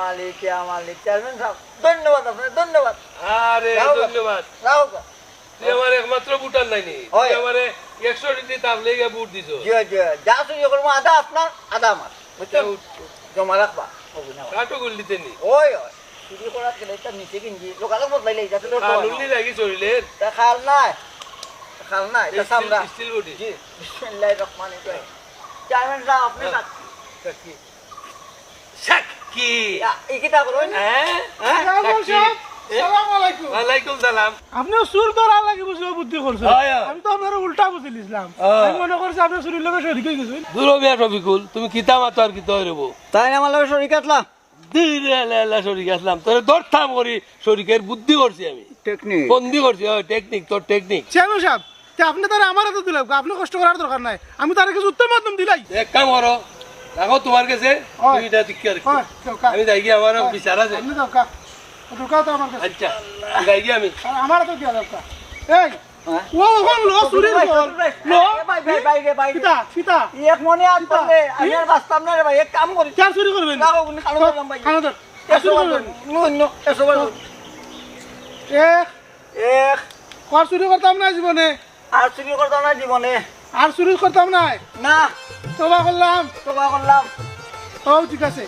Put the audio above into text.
মালিক chairman সাহেব ধন্যবাদ আপনার ধন্যবাদ। আরে ধন্যবাদ। রাও তুই আমার একমাত্র ভোটার নাইনি, তুই আমারে 100 ডিগ্রি তাপ লেগে ভোট দিছো। জি জি, যা চুরি করবো আধা আপনার আধা আমার, বুঝছেন? জমা রাখবা কাটো গুলিতে নি ওই ওই চুরি করার গেলে এটা নিচে কিনছি লোকালে বদলাইলে যাতে কালুলি লাগি শরীরের খাল নাই এটা সামরা স্টিল বডি। জি বিসমিল্লাহির রহমানির রহিম। চেয়ারম্যান সাহেব আপনি সাক্ষী সাক্ষী এই কিতা করুন হ্যাঁ সাক্ষী। আসসালামু আলাইকুম। ওয়ালাইকুম সালাম। আপনি চুর ধরা লাগি বুঝে বুদ্ধি করছেন। হয়, হয়। আমি তো আপনার উল্টা বুঝিলাম। আমি মনে করছি আপনি চুরির লগে শরীক হয়ে গেছেন। দুরবিয়া রফিকুল তুমি কিতা মাতো আর কিতা হইরব তাই আমার লগে শরীক আসলাম দিলা শরীক আসলাম তোরে দরথাম করি শরীকের বুদ্ধি করছি আমি টেকনিক বন্দি করছি ওই টেকনিক তোর টেকনিক। চেয়ারম্যান সাহেব তে আপনি তারা আমার হাতে দিলাম, আপনি কষ্ট করার দরকার নাই, আমি তার কিছু উত্তম মাধ্যম দিলাই। এক কাম করো রাখো তোমার কাছে হয়। তুমি এটা দিকে রাখো। হয়, চৌকা। আমি যাই গিয়ে আমার বিচার আছে। আপনি দরকার দরকার তো আমার কাছে। আচ্ছা যাই গিয়ে আমি আর আমার হাতে দিয়া দরকার। এই হ্যাঁ? ও ওখান লো চুরির ঘর লো পিতা পিতা এক মনে আজ বললে আমি আর বাঁচতাম না রে ভাই, এক কাম করি চার চুরি করবেন রাখো উনি খালো করলাম ভাই খানা ধর এসো অন্য এসো এক এক কর চুরি করতাম না জীবনে, আর চুরি করতাম না জীবনে, আর চুরি করতাম না, না তোবা করলাম। তোবা করলাম। ও ঠিক আছে।